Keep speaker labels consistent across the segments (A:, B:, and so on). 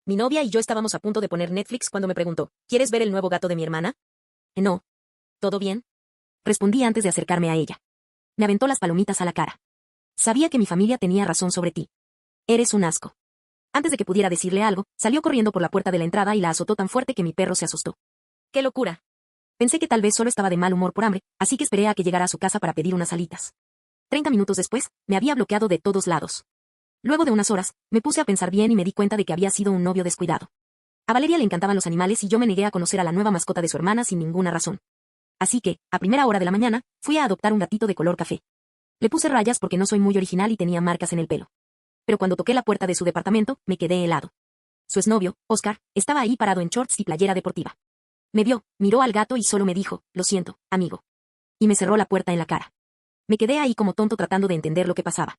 A: Mi novia y yo estábamos a punto de poner Netflix cuando me preguntó, ¿quieres ver el nuevo gato de mi hermana? No. ¿Todo bien? Respondí antes de acercarme a ella. Me aventó las palomitas a la cara. Sabía que mi familia tenía razón sobre ti. Eres un asco. Antes de que pudiera decirle algo, salió corriendo por la puerta de la entrada y la azotó tan fuerte que mi perro se asustó. ¡Qué locura! Pensé que tal vez solo estaba de mal humor por hambre, así que esperé a que llegara a su casa para pedir unas alitas. 30 minutos después, me había bloqueado de todos lados. Luego de unas horas, me puse a pensar bien y me di cuenta de que había sido un novio descuidado. A Valeria le encantaban los animales y yo me negué a conocer a la nueva mascota de su hermana sin ninguna razón. Así que, a primera hora de la mañana, fui a adoptar un gatito de color café. Le puse rayas porque no soy muy original y tenía marcas en el pelo. Pero cuando toqué la puerta de su departamento, me quedé helado. Su exnovio, Oscar, estaba ahí parado en shorts y playera deportiva. Me vio, miró al gato y solo me dijo, lo siento, amigo. Y me cerró la puerta en la cara. Me quedé ahí como tonto tratando de entender lo que pasaba.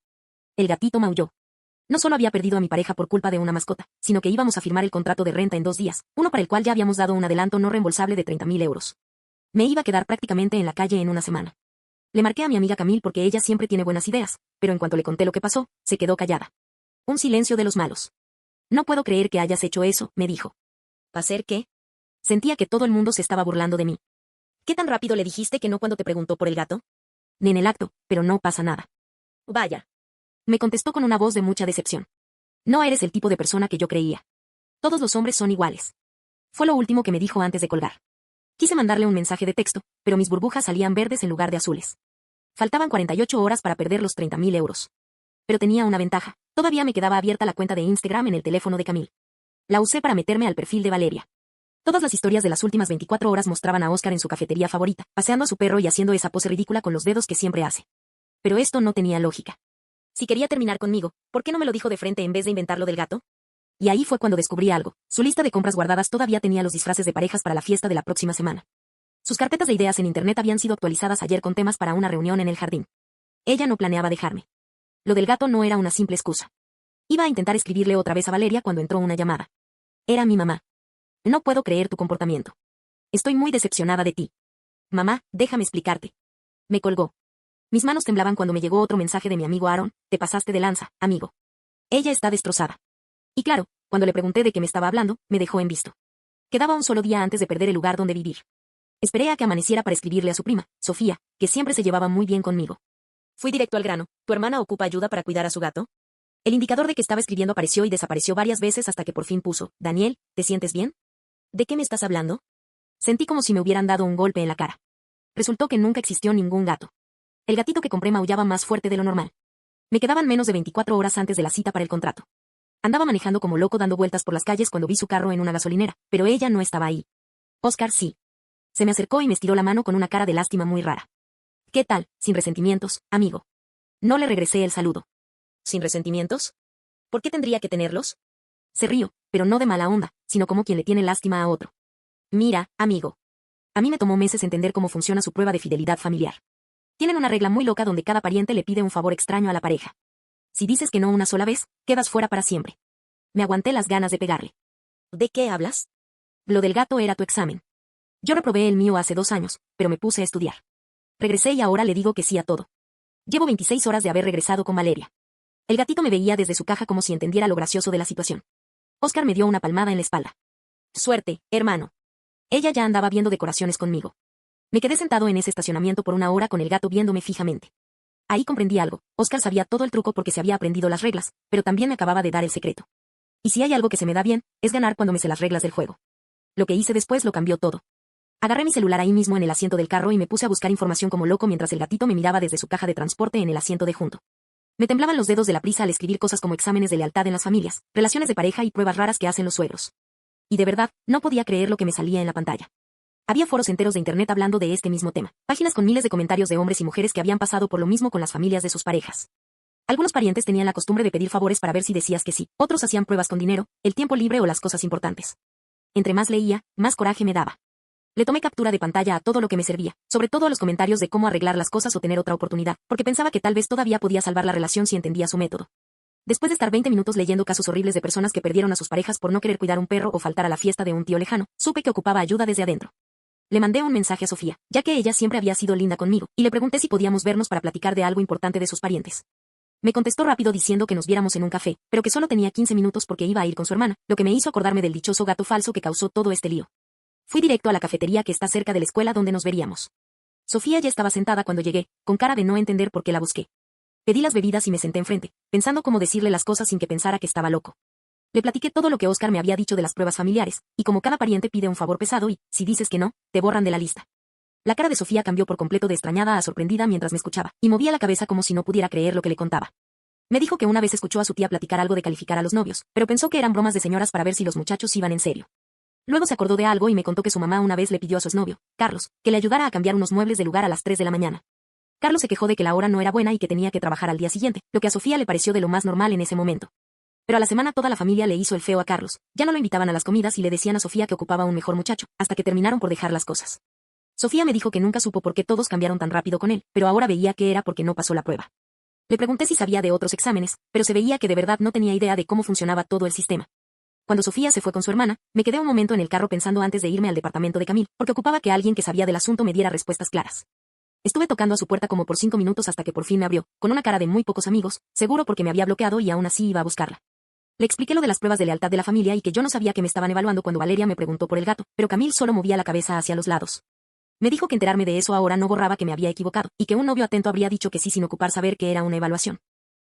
A: El gatito maulló. No solo había perdido a mi pareja por culpa de una mascota, sino que íbamos a firmar el contrato de renta en 2 días, uno para el cual ya habíamos dado un adelanto no reembolsable de 30.000 euros. Me iba a quedar prácticamente en la calle en una semana. Le marqué a mi amiga Camille porque ella siempre tiene buenas ideas, pero en cuanto le conté lo que pasó, se quedó callada. Un silencio de los malos. No puedo creer que hayas hecho eso, me dijo. ¿Hacer qué? Sentía que todo el mundo se estaba burlando de mí. ¿Qué tan rápido le dijiste que no cuando te preguntó por el gato? Ni en el acto, pero no pasa nada. Vaya. Me contestó con una voz de mucha decepción. No eres el tipo de persona que yo creía. Todos los hombres son iguales. Fue lo último que me dijo antes de colgar. Quise mandarle un mensaje de texto, pero mis burbujas salían verdes en lugar de azules. Faltaban 48 horas para perder los 30.000 euros. Pero tenía una ventaja. Todavía me quedaba abierta la cuenta de Instagram en el teléfono de Camille. La usé para meterme al perfil de Valeria. Todas las historias de las últimas 24 horas mostraban a Oscar en su cafetería favorita, paseando a su perro y haciendo esa pose ridícula con los dedos que siempre hace. Pero esto no tenía lógica. Si quería terminar conmigo, ¿por qué no me lo dijo de frente en vez de inventarlo del gato? Y ahí fue cuando descubrí algo. Su lista de compras guardadas todavía tenía los disfraces de parejas para la fiesta de la próxima semana. Sus carpetas de ideas en internet habían sido actualizadas ayer con temas para una reunión en el jardín. Ella no planeaba dejarme. Lo del gato no era una simple excusa. Iba a intentar escribirle otra vez a Valeria cuando entró una llamada. Era mi mamá. No puedo creer tu comportamiento. Estoy muy decepcionada de ti. Mamá, déjame explicarte. Me colgó. Mis manos temblaban cuando me llegó otro mensaje de mi amigo Aaron, te pasaste de lanza, amigo. Ella está destrozada. Y claro, cuando le pregunté de qué me estaba hablando, me dejó en visto. Quedaba un solo día antes de perder el lugar donde vivir. Esperé a que amaneciera para escribirle a su prima, Sofía, que siempre se llevaba muy bien conmigo. Fui directo al grano. ¿Tu hermana ocupa ayuda para cuidar a su gato? El indicador de que estaba escribiendo apareció y desapareció varias veces hasta que por fin puso, Daniel, ¿te sientes bien? ¿De qué me estás hablando? Sentí como si me hubieran dado un golpe en la cara. Resultó que nunca existió ningún gato. El gatito que compré maullaba más fuerte de lo normal. Me quedaban menos de 24 horas antes de la cita para el contrato. Andaba manejando como loco dando vueltas por las calles cuando vi su carro en una gasolinera, pero ella no estaba ahí. Oscar sí. Se me acercó y me estiró la mano con una cara de lástima muy rara. ¿Qué tal, sin resentimientos, amigo? No le regresé el saludo. ¿Sin resentimientos? ¿Por qué tendría que tenerlos? Se rió, pero no de mala onda, sino como quien le tiene lástima a otro. Mira, amigo. A mí me tomó meses entender cómo funciona su prueba de fidelidad familiar. Tienen una regla muy loca donde cada pariente le pide un favor extraño a la pareja. Si dices que no una sola vez, quedas fuera para siempre. Me aguanté las ganas de pegarle. ¿De qué hablas? Lo del gato era tu examen. Yo reprobé el mío hace 2 años, pero me puse a estudiar. Regresé y ahora le digo que sí a todo. Llevo 26 horas de haber regresado con Valeria. El gatito me veía desde su caja como si entendiera lo gracioso de la situación. Oscar me dio una palmada en la espalda. Suerte, hermano. Ella ya andaba viendo decoraciones conmigo. Me quedé sentado en ese estacionamiento por 1 hora con el gato viéndome fijamente. Ahí comprendí algo. Oscar sabía todo el truco porque se había aprendido las reglas, pero también me acababa de dar el secreto. Y si hay algo que se me da bien, es ganar cuando me sé las reglas del juego. Lo que hice después lo cambió todo. Agarré mi celular ahí mismo en el asiento del carro y me puse a buscar información como loco mientras el gatito me miraba desde su caja de transporte en el asiento de junto. Me temblaban los dedos de la prisa al escribir cosas como exámenes de lealtad en las familias, relaciones de pareja y pruebas raras que hacen los suegros. Y de verdad, no podía creer lo que me salía en la pantalla. Había foros enteros de internet hablando de este mismo tema, páginas con miles de comentarios de hombres y mujeres que habían pasado por lo mismo con las familias de sus parejas. Algunos parientes tenían la costumbre de pedir favores para ver si decías que sí, otros hacían pruebas con dinero, el tiempo libre o las cosas importantes. Entre más leía, más coraje me daba. Le tomé captura de pantalla a todo lo que me servía, sobre todo a los comentarios de cómo arreglar las cosas o tener otra oportunidad, porque pensaba que tal vez todavía podía salvar la relación si entendía su método. Después de estar 20 minutos leyendo casos horribles de personas que perdieron a sus parejas por no querer cuidar un perro o faltar a la fiesta de un tío lejano, supe que ocupaba ayuda desde adentro. Le mandé un mensaje a Sofía, ya que ella siempre había sido linda conmigo, y le pregunté si podíamos vernos para platicar de algo importante de sus parientes. Me contestó rápido diciendo que nos viéramos en un café, pero que solo tenía 15 minutos porque iba a ir con su hermana, lo que me hizo acordarme del dichoso gato falso que causó todo este lío. Fui directo a la cafetería que está cerca de la escuela donde nos veríamos. Sofía ya estaba sentada cuando llegué, con cara de no entender por qué la busqué. Pedí las bebidas y me senté enfrente, pensando cómo decirle las cosas sin que pensara que estaba loco. Le platiqué todo lo que Oscar me había dicho de las pruebas familiares, y como cada pariente pide un favor pesado y, si dices que no, te borran de la lista. La cara de Sofía cambió por completo de extrañada a sorprendida mientras me escuchaba, y movía la cabeza como si no pudiera creer lo que le contaba. Me dijo que una vez escuchó a su tía platicar algo de calificar a los novios, pero pensó que eran bromas de señoras para ver si los muchachos iban en serio. Luego se acordó de algo y me contó que su mamá una vez le pidió a su exnovio, Carlos, que le ayudara a cambiar unos muebles de lugar a las 3 de la mañana. Carlos se quejó de que la hora no era buena y que tenía que trabajar al día siguiente, lo que a Sofía le pareció de lo más normal en ese momento. Pero a la semana toda la familia le hizo el feo a Carlos, ya no lo invitaban a las comidas y le decían a Sofía que ocupaba un mejor muchacho, hasta que terminaron por dejar las cosas. Sofía me dijo que nunca supo por qué todos cambiaron tan rápido con él, pero ahora veía que era porque no pasó la prueba. Le pregunté si sabía de otros exámenes, pero se veía que de verdad no tenía idea de cómo funcionaba todo el sistema. Cuando Sofía se fue con su hermana, me quedé un momento en el carro pensando antes de irme al departamento de Camille, porque ocupaba que alguien que sabía del asunto me diera respuestas claras. Estuve tocando a su puerta como por 5 minutos hasta que por fin me abrió, con una cara de muy pocos amigos, seguro porque me había bloqueado y aún así iba a buscarla. Le expliqué lo de las pruebas de lealtad de la familia y que yo no sabía que me estaban evaluando cuando Valeria me preguntó por el gato, pero Camille solo movía la cabeza hacia los lados. Me dijo que enterarme de eso ahora no borraba que me había equivocado, y que un novio atento habría dicho que sí sin ocupar saber que era una evaluación.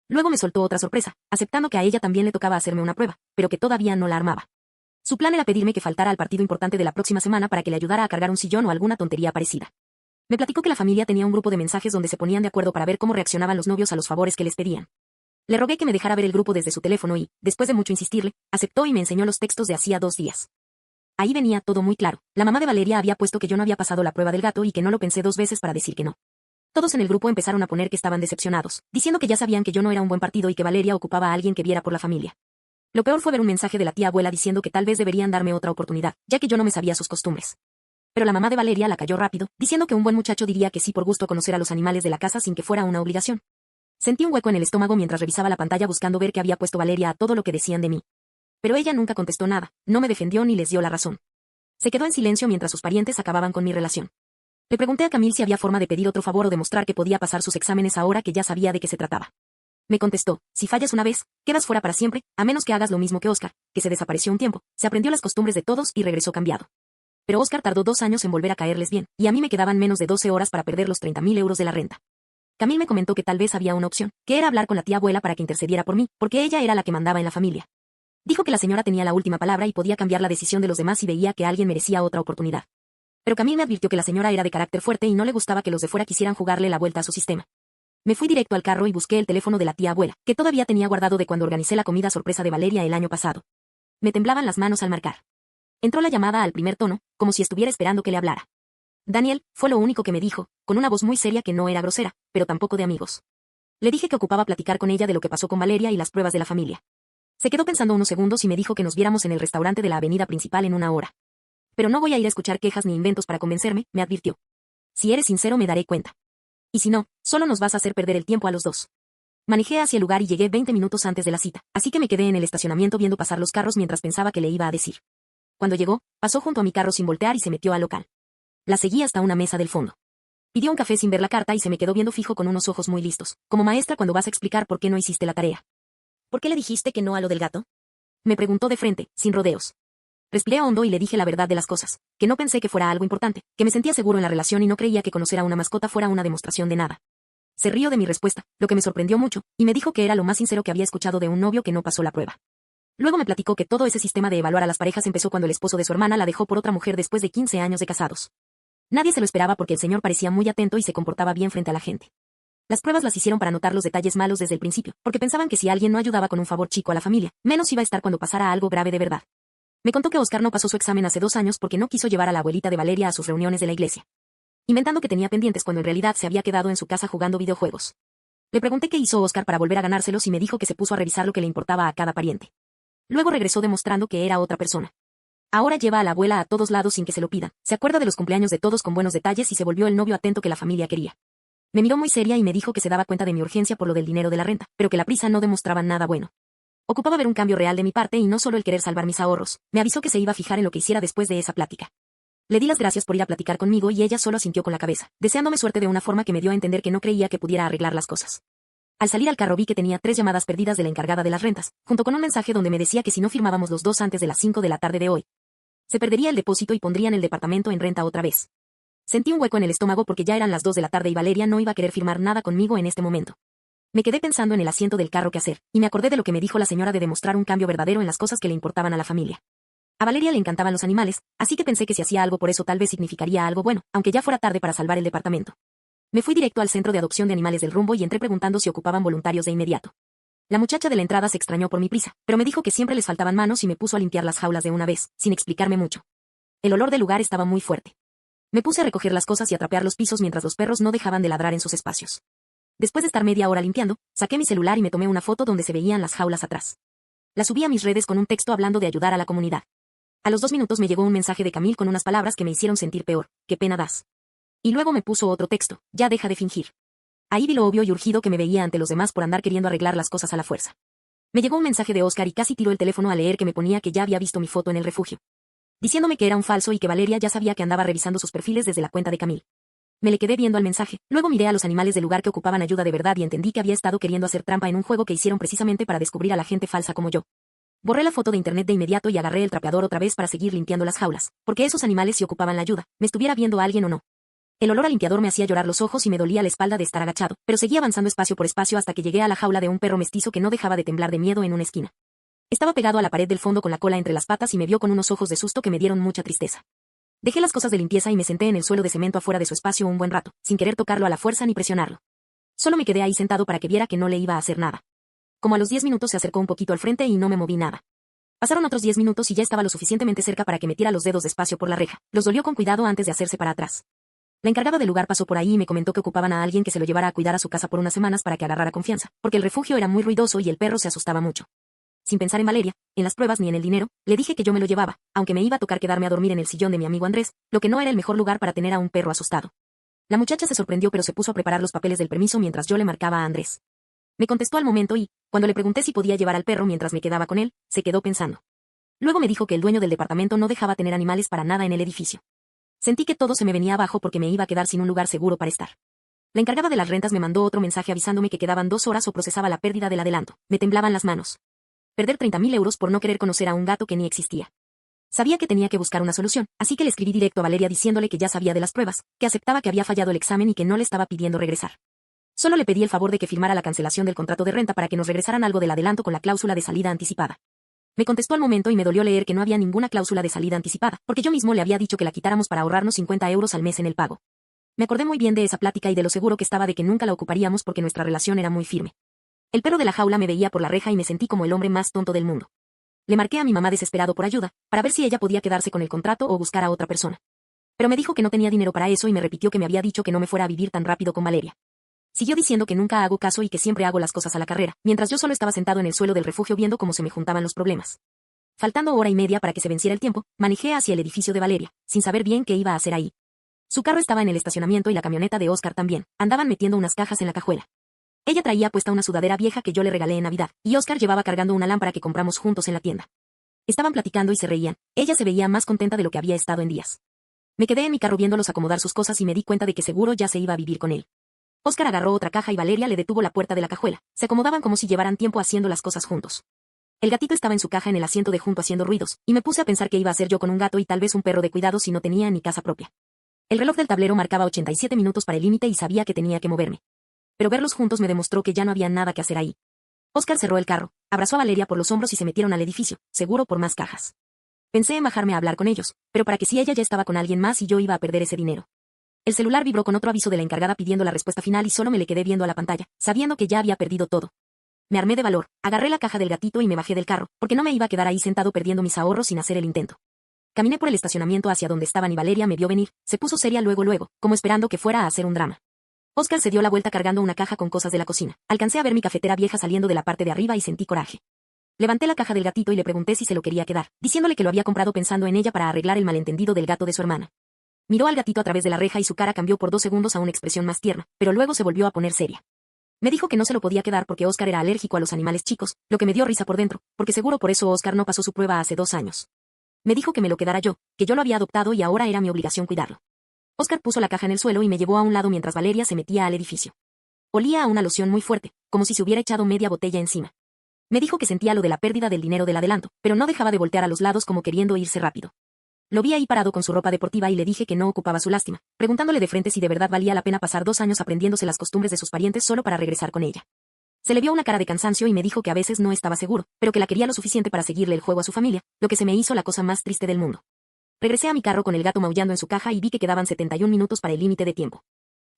A: Luego me soltó otra sorpresa, aceptando que a ella también le tocaba hacerme una prueba, pero que todavía no la armaba. Su plan era pedirme que faltara al partido importante de la próxima semana para que le ayudara a cargar un sillón o alguna tontería parecida. Me platicó que la familia tenía un grupo de mensajes donde se ponían de acuerdo para ver cómo reaccionaban los novios a los favores que les pedían. Le rogué que me dejara ver el grupo desde su teléfono y, después de mucho insistirle, aceptó y me enseñó los textos de hacía 2 días. Ahí venía todo muy claro. La mamá de Valeria había puesto que yo no había pasado la prueba del gato y que no lo pensé 2 veces para decir que no. Todos en el grupo empezaron a poner que estaban decepcionados, diciendo que ya sabían que yo no era un buen partido y que Valeria ocupaba a alguien que viera por la familia. Lo peor fue ver un mensaje de la tía abuela diciendo que tal vez deberían darme otra oportunidad, ya que yo no me sabía sus costumbres. Pero la mamá de Valeria la cayó rápido, diciendo que un buen muchacho diría que sí por gusto conocer a los animales de la casa sin que fuera una obligación. Sentí un hueco en el estómago mientras revisaba la pantalla buscando ver qué había puesto Valeria a todo lo que decían de mí. Pero ella nunca contestó nada, no me defendió ni les dio la razón. Se quedó en silencio mientras sus parientes acababan con mi relación. Le pregunté a Camille si había forma de pedir otro favor o demostrar que podía pasar sus exámenes ahora que ya sabía de qué se trataba. Me contestó, si fallas una vez, quedas fuera para siempre, a menos que hagas lo mismo que Oscar, que se desapareció un tiempo, se aprendió las costumbres de todos y regresó cambiado. Pero Oscar tardó 2 años en volver a caerles bien, y a mí me quedaban menos de 12 horas para perder los 30.000 euros de la renta. Camille me comentó que tal vez había una opción, que era hablar con la tía abuela para que intercediera por mí, porque ella era la que mandaba en la familia. Dijo que la señora tenía la última palabra y podía cambiar la decisión de los demás si veía que alguien merecía otra oportunidad. Pero Camille me advirtió que la señora era de carácter fuerte y no le gustaba que los de fuera quisieran jugarle la vuelta a su sistema. Me fui directo al carro y busqué el teléfono de la tía abuela, que todavía tenía guardado de cuando organicé la comida sorpresa de Valeria el año pasado. Me temblaban las manos al marcar. Entró la llamada al primer tono, como si estuviera esperando que le hablara. Daniel, fue lo único que me dijo, con una voz muy seria que no era grosera, pero tampoco de amigos. Le dije que ocupaba platicar con ella de lo que pasó con Valeria y las pruebas de la familia. Se quedó pensando unos segundos y me dijo que nos viéramos en el restaurante de la avenida principal en 1 hora. Pero no voy a ir a escuchar quejas ni inventos para convencerme, me advirtió. Si eres sincero me daré cuenta. Y si no, solo nos vas a hacer perder el tiempo a los dos. Manejé hacia el lugar y llegué 20 minutos antes de la cita, así que me quedé en el estacionamiento viendo pasar los carros mientras pensaba qué le iba a decir. Cuando llegó, pasó junto a mi carro sin voltear y se metió al local. La seguí hasta una mesa del fondo. Pidió un café sin ver la carta y se me quedó viendo fijo con unos ojos muy listos, como maestra cuando vas a explicar por qué no hiciste la tarea. ¿Por qué le dijiste que no a lo del gato? Me preguntó de frente, sin rodeos. Respiré hondo y le dije la verdad de las cosas, que no pensé que fuera algo importante, que me sentía seguro en la relación y no creía que conocer a una mascota fuera una demostración de nada. Se rió de mi respuesta, lo que me sorprendió mucho, y me dijo que era lo más sincero que había escuchado de un novio que no pasó la prueba. Luego me platicó que todo ese sistema de evaluar a las parejas empezó cuando el esposo de su hermana la dejó por otra mujer después de 15 años de casados. Nadie se lo esperaba porque el señor parecía muy atento y se comportaba bien frente a la gente. Las pruebas las hicieron para notar los detalles malos desde el principio, porque pensaban que si alguien no ayudaba con un favor chico a la familia, menos iba a estar cuando pasara algo grave de verdad. Me contó que Oscar no pasó su examen hace 2 años porque no quiso llevar a la abuelita de Valeria a sus reuniones de la iglesia. Inventando que tenía pendientes cuando en realidad se había quedado en su casa jugando videojuegos. Le pregunté qué hizo Oscar para volver a ganárselos y me dijo que se puso a revisar lo que le importaba a cada pariente. Luego regresó demostrando que era otra persona. Ahora lleva a la abuela a todos lados sin que se lo pidan, se acuerda de los cumpleaños de todos con buenos detalles y se volvió el novio atento que la familia quería. Me miró muy seria y me dijo que se daba cuenta de mi urgencia por lo del dinero de la renta, pero que la prisa no demostraba nada bueno. Ocupaba ver un cambio real de mi parte y no solo el querer salvar mis ahorros. Me avisó que se iba a fijar en lo que hiciera después de esa plática. Le di las gracias por ir a platicar conmigo y ella solo asintió con la cabeza, deseándome suerte de una forma que me dio a entender que no creía que pudiera arreglar las cosas. Al salir al carro vi que tenía 3 llamadas perdidas de la encargada de las rentas, junto con un mensaje donde me decía que si no firmábamos los dos antes de las 5 de la tarde de hoy, se perdería el depósito y pondrían el departamento en renta otra vez. Sentí un hueco en el estómago porque ya eran las 2 de la tarde y Valeria no iba a querer firmar nada conmigo en este momento. Me quedé pensando en el asiento del carro que hacer, y me acordé de lo que me dijo la señora de demostrar un cambio verdadero en las cosas que le importaban a la familia. A Valeria le encantaban los animales, así que pensé que si hacía algo por eso tal vez significaría algo bueno, aunque ya fuera tarde para salvar el departamento. Me fui directo al centro de adopción de animales del Rumbo y entré preguntando si ocupaban voluntarios de inmediato. La muchacha de la entrada se extrañó por mi prisa, pero me dijo que siempre les faltaban manos y me puso a limpiar las jaulas de una vez, sin explicarme mucho. El olor del lugar estaba muy fuerte. Me puse a recoger las cosas y a trapear los pisos mientras los perros no dejaban de ladrar en sus espacios. Después de estar media hora limpiando, saqué mi celular y me tomé una foto donde se veían las jaulas atrás. La subí a mis redes con un texto hablando de ayudar a la comunidad. A los 2 minutos me llegó un mensaje de Camille con unas palabras que me hicieron sentir peor. Qué pena das. Y luego me puso otro texto. Ya deja de fingir. Ahí vi lo obvio y urgido que me veía ante los demás por andar queriendo arreglar las cosas a la fuerza. Me llegó un mensaje de Oscar y casi tiró el teléfono al leer que me ponía que ya había visto mi foto en el refugio, diciéndome que era un falso y que Valeria ya sabía que andaba revisando sus perfiles desde la cuenta de Camille. Me le quedé viendo al mensaje, luego miré a los animales del lugar que ocupaban ayuda de verdad y entendí que había estado queriendo hacer trampa en un juego que hicieron precisamente para descubrir a la gente falsa como yo. Borré la foto de internet de inmediato y agarré el trapeador otra vez para seguir limpiando las jaulas, porque esos animales sí ocupaban la ayuda, me estuviera viendo a alguien o no. El olor a limpiador me hacía llorar los ojos y me dolía la espalda de estar agachado, pero seguí avanzando espacio por espacio hasta que llegué a la jaula de un perro mestizo que no dejaba de temblar de miedo en una esquina. Estaba pegado a la pared del fondo con la cola entre las patas y me vio con unos ojos de susto que me dieron mucha tristeza. Dejé las cosas de limpieza y me senté en el suelo de cemento afuera de su espacio un buen rato, sin querer tocarlo a la fuerza ni presionarlo. Solo me quedé ahí sentado para que viera que no le iba a hacer nada. Como a los 10 minutos se acercó un poquito al frente y no me moví nada. Pasaron otros 10 minutos y ya estaba lo suficientemente cerca para que metiera los dedos despacio por la reja. Los dolió con cuidado antes de hacerse para atrás. La encargada del lugar pasó por ahí y me comentó que ocupaban a alguien que se lo llevara a cuidar a su casa por unas semanas para que agarrara confianza, porque el refugio era muy ruidoso y el perro se asustaba mucho. Sin pensar en Valeria, en las pruebas ni en el dinero, le dije que yo me lo llevaba, aunque me iba a tocar quedarme a dormir en el sillón de mi amigo Andrés, lo que no era el mejor lugar para tener a un perro asustado. La muchacha se sorprendió pero se puso a preparar los papeles del permiso mientras yo le marcaba a Andrés. Me contestó al momento y, cuando le pregunté si podía llevar al perro mientras me quedaba con él, se quedó pensando. Luego me dijo que el dueño del departamento no dejaba tener animales para nada en el edificio. Sentí que todo se me venía abajo porque me iba a quedar sin un lugar seguro para estar. La encargada de las rentas me mandó otro mensaje avisándome que quedaban 2 horas o procesaba la pérdida del adelanto. Me temblaban las manos. Perder 30.000 euros por no querer conocer a un gato que ni existía. Sabía que tenía que buscar una solución, así que le escribí directo a Valeria diciéndole que ya sabía de las pruebas, que aceptaba que había fallado el examen y que no le estaba pidiendo regresar. Solo le pedí el favor de que firmara la cancelación del contrato de renta para que nos regresaran algo del adelanto con la cláusula de salida anticipada. Me contestó al momento y me dolió leer que no había ninguna cláusula de salida anticipada, porque yo mismo le había dicho que la quitáramos para ahorrarnos 50 euros al mes en el pago. Me acordé muy bien de esa plática y de lo seguro que estaba de que nunca la ocuparíamos porque nuestra relación era muy firme. El perro de la jaula me veía por la reja y me sentí como el hombre más tonto del mundo. Le marqué a mi mamá desesperado por ayuda, para ver si ella podía quedarse con el contrato o buscar a otra persona. Pero me dijo que no tenía dinero para eso y me repitió que me había dicho que no me fuera a vivir tan rápido con Valeria. Siguió diciendo que nunca hago caso y que siempre hago las cosas a la carrera, mientras yo solo estaba sentado en el suelo del refugio viendo cómo se me juntaban los problemas. Faltando hora y media para que se venciera el tiempo, manejé hacia el edificio de Valeria, sin saber bien qué iba a hacer ahí. Su carro estaba en el estacionamiento y la camioneta de Oscar también, andaban metiendo unas cajas en la cajuela. Ella traía puesta una sudadera vieja que yo le regalé en Navidad, y Oscar llevaba cargando una lámpara que compramos juntos en la tienda. Estaban platicando y se reían, ella se veía más contenta de lo que había estado en días. Me quedé en mi carro viéndolos acomodar sus cosas y me di cuenta de que seguro ya se iba a vivir con él. Oscar agarró otra caja y Valeria le detuvo la puerta de la cajuela, se acomodaban como si llevaran tiempo haciendo las cosas juntos. El gatito estaba en su caja en el asiento de junto haciendo ruidos, y me puse a pensar qué iba a hacer yo con un gato y tal vez un perro de cuidado si no tenía ni casa propia. El reloj del tablero marcaba 87 minutos para el límite y sabía que tenía que moverme. Pero verlos juntos me demostró que ya no había nada que hacer ahí. Oscar cerró el carro, abrazó a Valeria por los hombros y se metieron al edificio, seguro por más cajas. Pensé en bajarme a hablar con ellos, pero para que si ella ya estaba con alguien más y yo iba a perder ese dinero. El celular vibró con otro aviso de la encargada pidiendo la respuesta final y solo me le quedé viendo a la pantalla, sabiendo que ya había perdido todo. Me armé de valor, agarré la caja del gatito y me bajé del carro, porque no me iba a quedar ahí sentado perdiendo mis ahorros sin hacer el intento. Caminé por el estacionamiento hacia donde estaban y Valeria me vio venir, se puso seria luego, como esperando que fuera a hacer un drama. Oscar se dio la vuelta cargando una caja con cosas de la cocina. Alcancé a ver mi cafetera vieja saliendo de la parte de arriba y sentí coraje. Levanté la caja del gatito y le pregunté si se lo quería quedar, diciéndole que lo había comprado pensando en ella para arreglar el malentendido del gato de su hermana. Miró al gatito a través de la reja y su cara cambió por 2 segundos a una expresión más tierna, pero luego se volvió a poner seria. Me dijo que no se lo podía quedar porque Oscar era alérgico a los animales chicos, lo que me dio risa por dentro, porque seguro por eso Oscar no pasó su prueba hace 2 años. Me dijo que me lo quedara yo, que yo lo había adoptado y ahora era mi obligación cuidarlo. Oscar puso la caja en el suelo y me llevó a un lado mientras Valeria se metía al edificio. Olía a una loción muy fuerte, como si se hubiera echado media botella encima. Me dijo que sentía lo de la pérdida del dinero del adelanto, pero no dejaba de voltear a los lados como queriendo irse rápido. Lo vi ahí parado con su ropa deportiva y le dije que no ocupaba su lástima, preguntándole de frente si de verdad valía la pena pasar 2 años aprendiéndose las costumbres de sus parientes solo para regresar con ella. Se le vio una cara de cansancio y me dijo que a veces no estaba seguro, pero que la quería lo suficiente para seguirle el juego a su familia, lo que se me hizo la cosa más triste del mundo. Regresé a mi carro con el gato maullando en su caja y vi que quedaban 71 minutos para el límite de tiempo.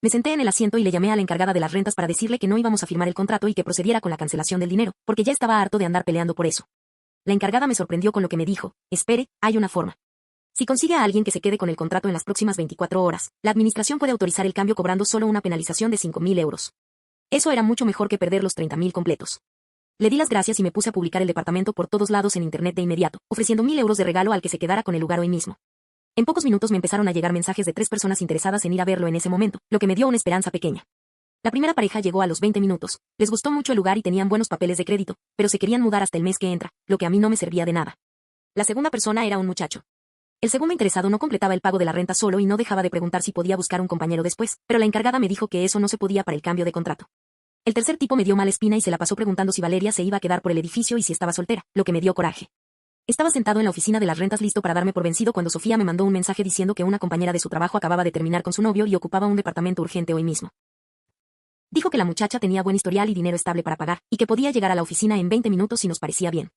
A: Me senté en el asiento y le llamé a la encargada de las rentas para decirle que no íbamos a firmar el contrato y que procediera con la cancelación del dinero, porque ya estaba harto de andar peleando por eso. La encargada me sorprendió con lo que me dijo: espere, hay una forma. Si consigue a alguien que se quede con el contrato en las próximas 24 horas, la administración puede autorizar el cambio cobrando solo una penalización de 5.000 euros. Eso era mucho mejor que perder los 30.000 completos. Le di las gracias y me puse a publicar el departamento por todos lados en internet de inmediato, ofreciendo 1.000 euros de regalo al que se quedara con el lugar hoy mismo. En pocos minutos me empezaron a llegar mensajes de 3 personas interesadas en ir a verlo en ese momento, lo que me dio una esperanza pequeña. La primera pareja llegó a los 20 minutos, les gustó mucho el lugar y tenían buenos papeles de crédito, pero se querían mudar hasta el mes que entra, lo que a mí no me servía de nada. La segunda persona era un muchacho. El segundo interesado no completaba el pago de la renta solo y no dejaba de preguntar si podía buscar un compañero después, pero la encargada me dijo que eso no se podía para el cambio de contrato. El tercer tipo me dio mala espina y se la pasó preguntando si Valeria se iba a quedar por el edificio y si estaba soltera, lo que me dio coraje. Estaba sentado en la oficina de las rentas listo para darme por vencido cuando Sofía me mandó un mensaje diciendo que una compañera de su trabajo acababa de terminar con su novio y ocupaba un departamento urgente hoy mismo. Dijo que la muchacha tenía buen historial y dinero estable para pagar, y que podía llegar a la oficina en 20 minutos si nos parecía bien.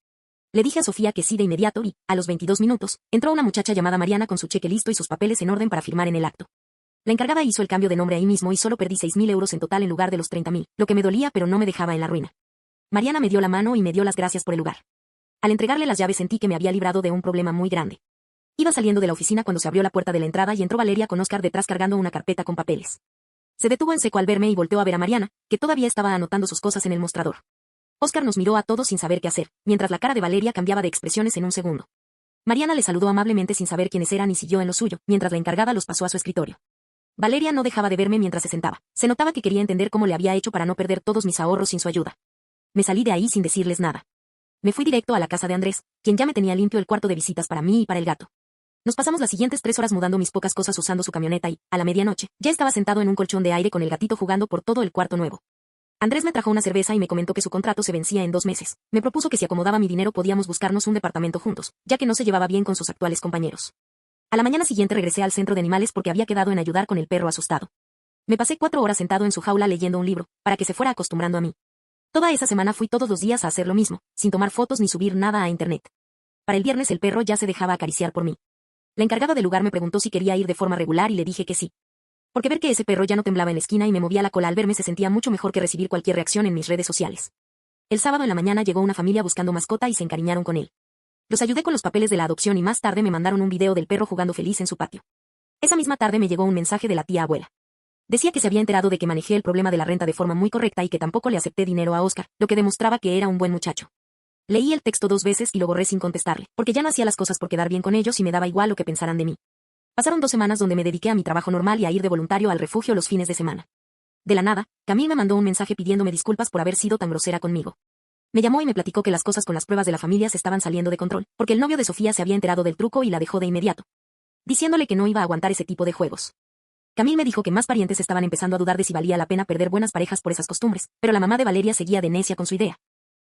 A: Le dije a Sofía que sí de inmediato y, a los 22 minutos, entró una muchacha llamada Mariana con su cheque listo y sus papeles en orden para firmar en el acto. La encargada hizo el cambio de nombre ahí mismo y solo perdí 6.000 euros en total en lugar de los 30.000, lo que me dolía pero no me dejaba en la ruina. Mariana me dio la mano y me dio las gracias por el lugar. Al entregarle las llaves sentí que me había librado de un problema muy grande. Iba saliendo de la oficina cuando se abrió la puerta de la entrada y entró Valeria con Óscar detrás cargando una carpeta con papeles. Se detuvo en seco al verme y volteó a ver a Mariana, que todavía estaba anotando sus cosas en el mostrador. Óscar nos miró a todos sin saber qué hacer, mientras la cara de Valeria cambiaba de expresiones en un segundo. Mariana le saludó amablemente sin saber quiénes eran y siguió en lo suyo, mientras la encargada los pasó a su escritorio. Valeria no dejaba de verme mientras se sentaba. Se notaba que quería entender cómo le había hecho para no perder todos mis ahorros sin su ayuda. Me salí de ahí sin decirles nada. Me fui directo a la casa de Andrés, quien ya me tenía limpio el cuarto de visitas para mí y para el gato. Nos pasamos las siguientes 3 horas mudando mis pocas cosas usando su camioneta y, a la medianoche, ya estaba sentado en un colchón de aire con el gatito jugando por todo el cuarto nuevo. Andrés me trajo una cerveza y me comentó que su contrato se vencía en 2 meses. Me propuso que si acomodaba mi dinero podíamos buscarnos un departamento juntos, ya que no se llevaba bien con sus actuales compañeros. A la mañana siguiente regresé al centro de animales porque había quedado en ayudar con el perro asustado. Me pasé 4 horas sentado en su jaula leyendo un libro, para que se fuera acostumbrando a mí. Toda esa semana fui todos los días a hacer lo mismo, sin tomar fotos ni subir nada a internet. Para el viernes el perro ya se dejaba acariciar por mí. La encargada del lugar me preguntó si quería ir de forma regular y le dije que sí. Porque ver que ese perro ya no temblaba en la esquina y me movía la cola al verme se sentía mucho mejor que recibir cualquier reacción en mis redes sociales. El sábado en la mañana llegó una familia buscando mascota y se encariñaron con él. Los ayudé con los papeles de la adopción y más tarde me mandaron un video del perro jugando feliz en su patio. Esa misma tarde me llegó un mensaje de la tía abuela. Decía que se había enterado de que manejé el problema de la renta de forma muy correcta y que tampoco le acepté dinero a Óscar, lo que demostraba que era un buen muchacho. Leí el texto 2 veces y lo borré sin contestarle, porque ya no hacía las cosas por quedar bien con ellos y me daba igual lo que pensaran de mí. Pasaron 2 semanas donde me dediqué a mi trabajo normal y a ir de voluntario al refugio los fines de semana. De la nada, Camille me mandó un mensaje pidiéndome disculpas por haber sido tan grosera conmigo. Me llamó y me platicó que las cosas con las pruebas de la familia se estaban saliendo de control, porque el novio de Sofía se había enterado del truco y la dejó de inmediato, diciéndole que no iba a aguantar ese tipo de juegos. Camille me dijo que más parientes estaban empezando a dudar de si valía la pena perder buenas parejas por esas costumbres, pero la mamá de Valeria seguía de necia con su idea,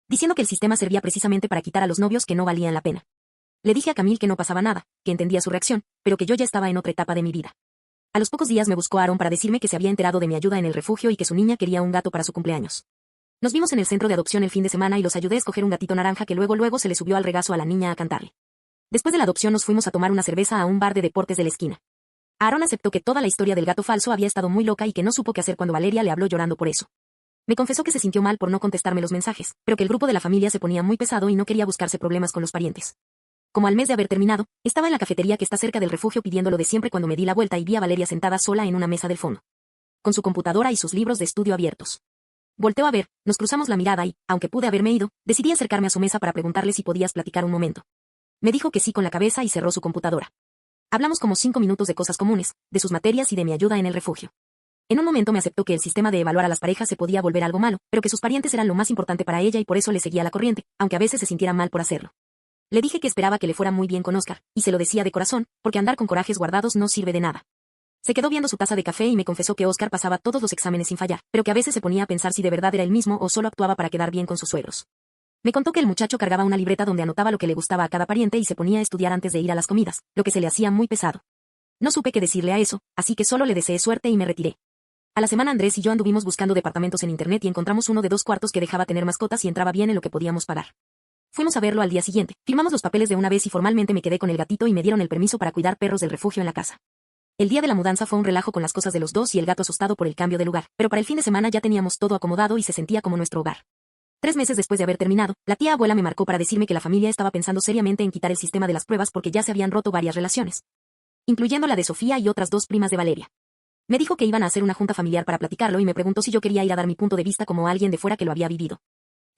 A: diciendo que el sistema servía precisamente para quitar a los novios que no valían la pena. Le dije a Camille que no pasaba nada, que entendía su reacción, pero que yo ya estaba en otra etapa de mi vida. A los pocos días me buscó Aaron para decirme que se había enterado de mi ayuda en el refugio y que su niña quería un gato para su cumpleaños. Nos vimos en el centro de adopción el fin de semana y los ayudé a escoger un gatito naranja que luego se le subió al regazo a la niña a cantarle. Después de la adopción nos fuimos a tomar una cerveza a un bar de deportes de la esquina. Aaron aceptó que toda la historia del gato falso había estado muy loca y que no supo qué hacer cuando Valeria le habló llorando por eso. Me confesó que se sintió mal por no contestarme los mensajes, pero que el grupo de la familia se ponía muy pesado y no quería buscarse problemas con los parientes. Como al mes de haber terminado, estaba en la cafetería que está cerca del refugio pidiendo lo de siempre cuando me di la vuelta y vi a Valeria sentada sola en una mesa del fondo, con su computadora y sus libros de estudio abiertos. Volteó a ver, nos cruzamos la mirada y, aunque pude haberme ido, decidí acercarme a su mesa para preguntarle si podías platicar un momento. Me dijo que sí con la cabeza y cerró su computadora. Hablamos como 5 minutos de cosas comunes, de sus materias y de mi ayuda en el refugio. En un momento me aceptó que el sistema de evaluar a las parejas se podía volver algo malo, pero que sus parientes eran lo más importante para ella y por eso le seguía la corriente, aunque a veces se sintiera mal por hacerlo. Le dije que esperaba que le fuera muy bien con Óscar, y se lo decía de corazón, porque andar con corajes guardados no sirve de nada. Se quedó viendo su taza de café y me confesó que Oscar pasaba todos los exámenes sin fallar, pero que a veces se ponía a pensar si de verdad era el mismo o solo actuaba para quedar bien con sus suegros. Me contó que el muchacho cargaba una libreta donde anotaba lo que le gustaba a cada pariente y se ponía a estudiar antes de ir a las comidas, lo que se le hacía muy pesado. No supe qué decirle a eso, así que solo le deseé suerte y me retiré. A la semana Andrés y yo anduvimos buscando departamentos en internet y encontramos uno de 2 cuartos que dejaba tener mascotas y entraba bien en lo que podíamos pagar. Fuimos a verlo al día siguiente, firmamos los papeles de una vez y formalmente me quedé con el gatito y me dieron el permiso para cuidar perros del refugio en la casa. El día de la mudanza fue un relajo con las cosas de los dos y el gato asustado por el cambio de lugar, pero para el fin de semana ya teníamos todo acomodado y se sentía como nuestro hogar. 3 meses después de haber terminado, la tía abuela me marcó para decirme que la familia estaba pensando seriamente en quitar el sistema de las pruebas porque ya se habían roto varias relaciones, incluyendo la de Sofía y otras 2 primas de Valeria. Me dijo que iban a hacer una junta familiar para platicarlo y me preguntó si yo quería ir a dar mi punto de vista como alguien de fuera que lo había vivido.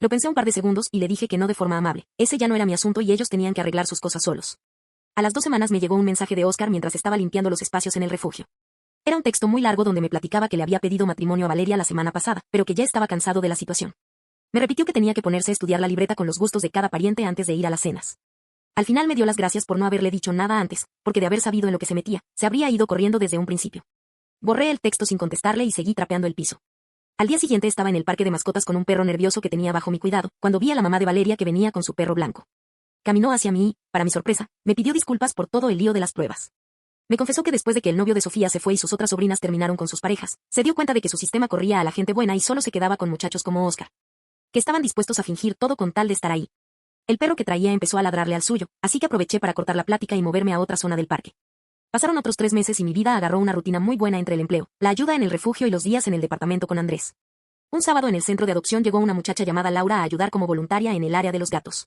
A: Lo pensé un par de segundos y le dije que no de forma amable. Ese ya no era mi asunto y ellos tenían que arreglar sus cosas solos. A las 2 semanas me llegó un mensaje de Oscar mientras estaba limpiando los espacios en el refugio. Era un texto muy largo donde me platicaba que le había pedido matrimonio a Valeria la semana pasada, pero que ya estaba cansado de la situación. Me repitió que tenía que ponerse a estudiar la libreta con los gustos de cada pariente antes de ir a las cenas. Al final me dio las gracias por no haberle dicho nada antes, porque de haber sabido en lo que se metía, se habría ido corriendo desde un principio. Borré el texto sin contestarle y seguí trapeando el piso. Al día siguiente estaba en el parque de mascotas con un perro nervioso que tenía bajo mi cuidado, cuando vi a la mamá de Valeria que venía con su perro blanco. Caminó hacia mí y, para mi sorpresa, me pidió disculpas por todo el lío de las pruebas. Me confesó que después de que el novio de Sofía se fue y sus otras sobrinas terminaron con sus parejas, se dio cuenta de que su sistema corría a la gente buena y solo se quedaba con muchachos como Oscar, que estaban dispuestos a fingir todo con tal de estar ahí. El perro que traía empezó a ladrarle al suyo, así que aproveché para cortar la plática y moverme a otra zona del parque. Pasaron otros 3 meses y mi vida agarró una rutina muy buena entre el empleo, la ayuda en el refugio y los días en el departamento con Andrés. Un sábado en el centro de adopción llegó una muchacha llamada Laura a ayudar como voluntaria en el área de los gatos.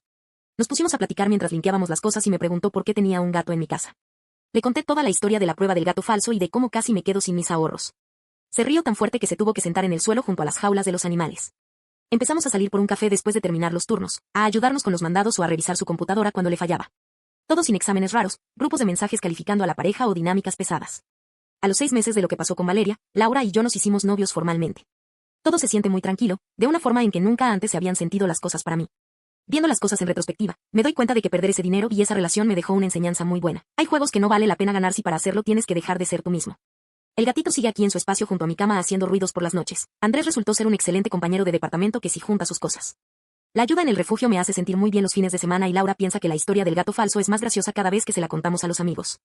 A: Nos pusimos a platicar mientras limpiábamos las cosas y me preguntó por qué tenía un gato en mi casa. Le conté toda la historia de la prueba del gato falso y de cómo casi me quedo sin mis ahorros. Se rió tan fuerte que se tuvo que sentar en el suelo junto a las jaulas de los animales. Empezamos a salir por un café después de terminar los turnos, a ayudarnos con los mandados o a revisar su computadora cuando le fallaba. Todo sin exámenes raros, grupos de mensajes calificando a la pareja o dinámicas pesadas. A los 6 meses de lo que pasó con Valeria, Laura y yo nos hicimos novios formalmente. Todo se siente muy tranquilo, de una forma en que nunca antes se habían sentido las cosas para mí. Viendo las cosas en retrospectiva, me doy cuenta de que perder ese dinero y esa relación me dejó una enseñanza muy buena. Hay juegos que no vale la pena ganar si para hacerlo tienes que dejar de ser tú mismo. El gatito sigue aquí en su espacio junto a mi cama haciendo ruidos por las noches. Andrés resultó ser un excelente compañero de departamento que sí junta sus cosas. La ayuda en el refugio me hace sentir muy bien los fines de semana y Laura piensa que la historia del gato falso es más graciosa cada vez que se la contamos a los amigos.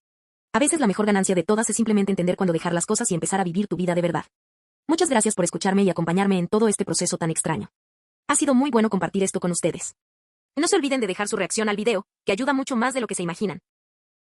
A: A veces la mejor ganancia de todas es simplemente entender cuándo dejar las cosas y empezar a vivir tu vida de verdad. Muchas gracias por escucharme y acompañarme en todo este proceso tan extraño. Ha sido muy bueno compartir esto con ustedes. No se olviden de dejar su reacción al video, que ayuda mucho más de lo que se imaginan.